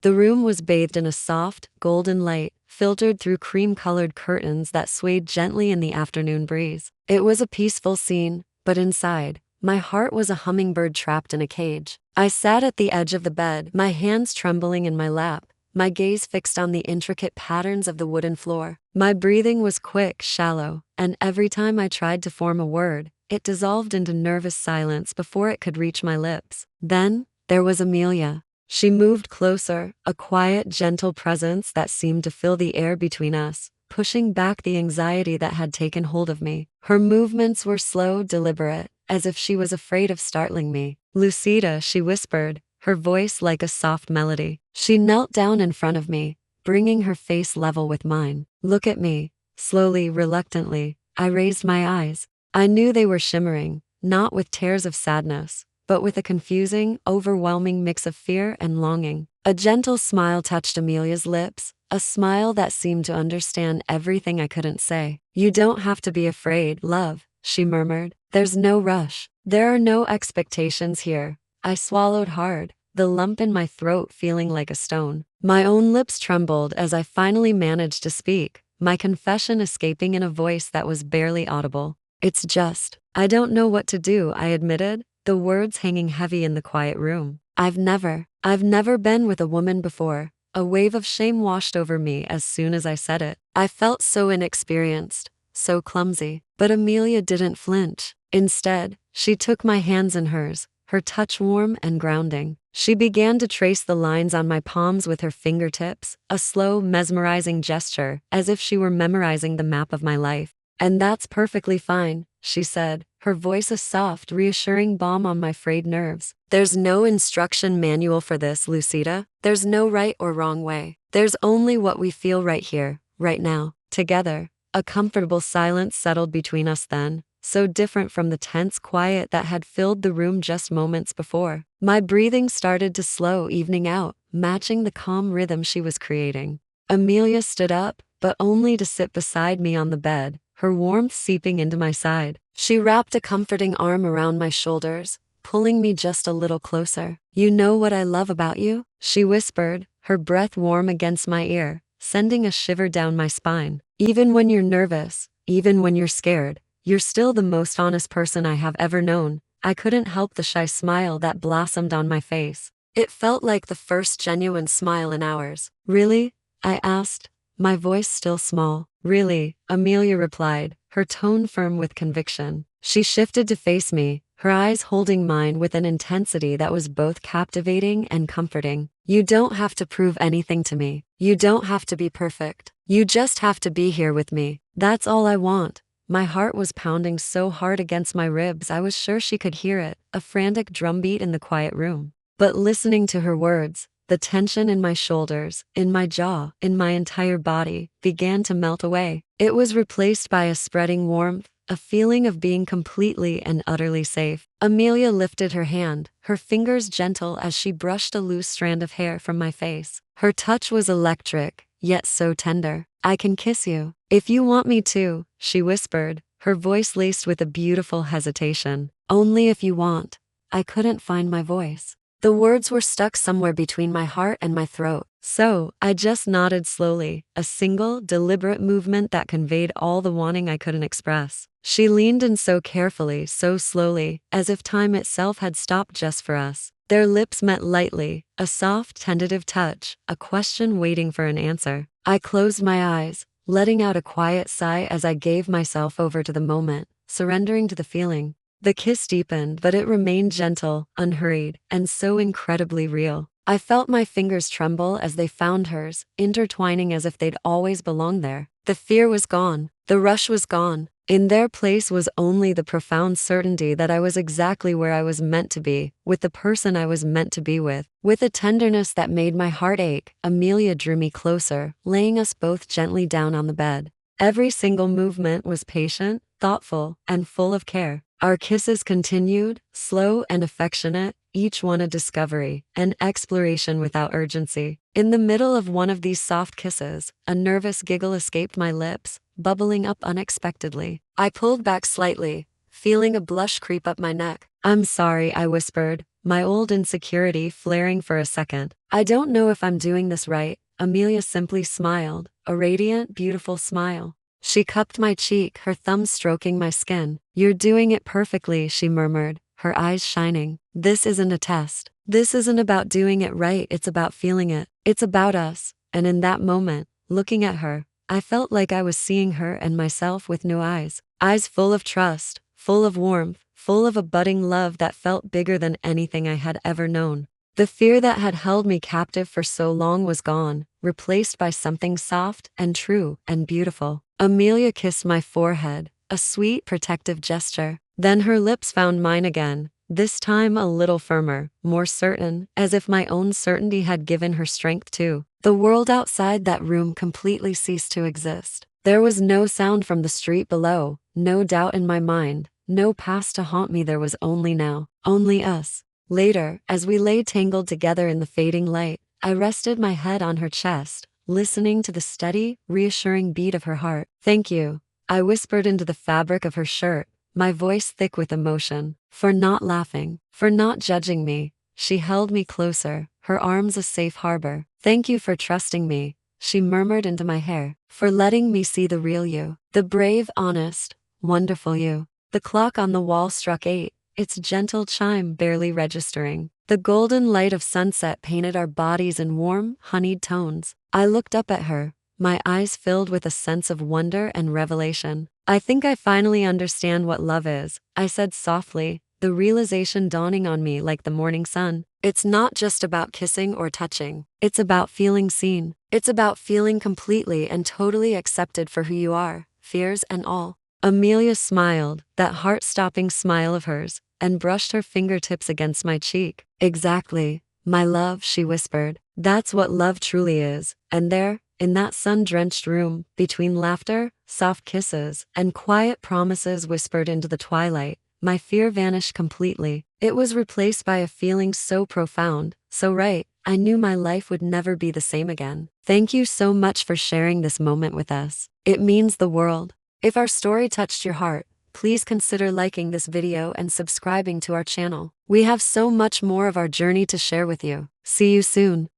The room was bathed in a soft, golden light, filtered through cream-colored curtains that swayed gently in the afternoon breeze. It was a peaceful scene, but inside, my heart was a hummingbird trapped in a cage. I sat at the edge of the bed, my hands trembling in my lap, my gaze fixed on the intricate patterns of the wooden floor. My breathing was quick, shallow, and every time I tried to form a word, it dissolved into nervous silence before it could reach my lips. Then, there was Amelia. She moved closer, a quiet, gentle presence that seemed to fill the air between us, pushing back the anxiety that had taken hold of me. Her movements were slow, deliberate, as if she was afraid of startling me. "Luisita," she whispered, her voice like a soft melody. She knelt down in front of me, bringing her face level with mine. "Look at me." Slowly, reluctantly, I raised my eyes. I knew they were shimmering, not with tears of sadness, but with a confusing, overwhelming mix of fear and longing. A gentle smile touched Amelia's lips, a smile that seemed to understand everything I couldn't say. "You don't have to be afraid, love," she murmured. "There's no rush. There are no expectations here." I swallowed hard, the lump in my throat feeling like a stone. My own lips trembled as I finally managed to speak, my confession escaping in a voice that was barely audible. "It's just, I don't know what to do," I admitted, the words hanging heavy in the quiet room. I've never been with a woman before." A wave of shame washed over me as soon as I said it. I felt so inexperienced, so clumsy. But Amelia didn't flinch. Instead, she took my hands in hers, her touch warm and grounding. She began to trace the lines on my palms with her fingertips, a slow, mesmerizing gesture, as if she were memorizing the map of my life. "And that's perfectly fine," she said, her voice a soft, reassuring balm on my frayed nerves. "There's no instruction manual for this, Luisita. There's no right or wrong way. There's only what we feel right here, right now, together." A comfortable silence settled between us then, so different from the tense quiet that had filled the room just moments before. My breathing started to slow, evening out, matching the calm rhythm she was creating. Amelia stood up, but only to sit beside me on the bed, her warmth seeping into my side. She wrapped a comforting arm around my shoulders, pulling me just a little closer. "You know what I love about you?" she whispered, her breath warm against my ear, sending a shiver down my spine. "Even when you're nervous, even when you're scared, you're still the most honest person I have ever known." I couldn't help the shy smile that blossomed on my face. It felt like the first genuine smile in hours. "Really?" I asked, my voice still small. "Really," Amelia replied, her tone firm with conviction. She shifted to face me, her eyes holding mine with an intensity that was both captivating and comforting. "You don't have to prove anything to me. You don't have to be perfect. You just have to be here with me. That's all I want." My heart was pounding so hard against my ribs I was sure she could hear it, a frantic drumbeat in the quiet room. But listening to her words, the tension in my shoulders, in my jaw, in my entire body, began to melt away. It was replaced by a spreading warmth, a feeling of being completely and utterly safe. Amelia lifted her hand, her fingers gentle as she brushed a loose strand of hair from my face. Her touch was electric, yet so tender. "I can kiss you, if you want me to," she whispered, her voice laced with a beautiful hesitation. "Only if you want." I couldn't find my voice. The words were stuck somewhere between my heart and my throat. So, I just nodded slowly, a single, deliberate movement that conveyed all the wanting I couldn't express. She leaned in so carefully, so slowly, as if time itself had stopped just for us. Their lips met lightly, a soft, tentative touch, a question waiting for an answer. I closed my eyes, letting out a quiet sigh as I gave myself over to the moment, surrendering to the feeling. The kiss deepened, but it remained gentle, unhurried, and so incredibly real. I felt my fingers tremble as they found hers, intertwining as if they'd always belonged there. The fear was gone. The rush was gone. In their place was only the profound certainty that I was exactly where I was meant to be, with the person I was meant to be with. With a tenderness that made my heart ache, Amelia drew me closer, laying us both gently down on the bed. Every single movement was patient, thoughtful, and full of care. Our kisses continued, slow and affectionate, each one a discovery, an exploration without urgency. In the middle of one of these soft kisses, a nervous giggle escaped my lips, bubbling up unexpectedly. I pulled back slightly, feeling a blush creep up my neck. "I'm sorry," I whispered, my old insecurity flaring for a second. I don't know if I'm doing this right. Amelia simply smiled, a radiant, beautiful smile. She cupped my cheek, her thumb stroking my skin. You're doing it perfectly, she murmured, her eyes shining. This isn't a test. This isn't about doing it right, it's about feeling it. It's about us. And in that moment, looking at her, I felt like I was seeing her and myself with new eyes. Eyes full of trust, full of warmth, full of a budding love that felt bigger than anything I had ever known. The fear that had held me captive for so long was gone, replaced by something soft and true and beautiful. Amelia kissed my forehead, a sweet, protective gesture. Then her lips found mine again, this time a little firmer, more certain, as if my own certainty had given her strength too. The world outside that room completely ceased to exist. There was no sound from the street below, no doubt in my mind, no past to haunt me. There was only now, only us. Later, as we lay tangled together in the fading light, I rested my head on her chest, listening to the steady, reassuring beat of her heart. Thank you, I whispered into the fabric of her shirt, my voice thick with emotion. For not laughing, for not judging me. She held me closer, her arms a safe harbor. Thank you for trusting me, she murmured into my hair. For letting me see the real you, the brave, honest, wonderful you. The clock on the wall struck 8. Its gentle chime barely registering. The golden light of sunset painted our bodies in warm, honeyed tones. I looked up at her, my eyes filled with a sense of wonder and revelation. I think I finally understand what love is, I said softly, the realization dawning on me like the morning sun. It's not just about kissing or touching. It's about feeling seen. It's about feeling completely and totally accepted for who you are, fears and all. Amelia smiled, that heart-stopping smile of hers, and brushed her fingertips against my cheek. Exactly, my love, she whispered. That's what love truly is. And there, in that sun-drenched room, between laughter, soft kisses, and quiet promises whispered into the twilight, my fear vanished completely. It was replaced by a feeling so profound, so right, I knew my life would never be the same again. Thank you so much for sharing this moment with us. It means the world. If our story touched your heart, please consider liking this video and subscribing to our channel. We have so much more of our journey to share with you. See you soon.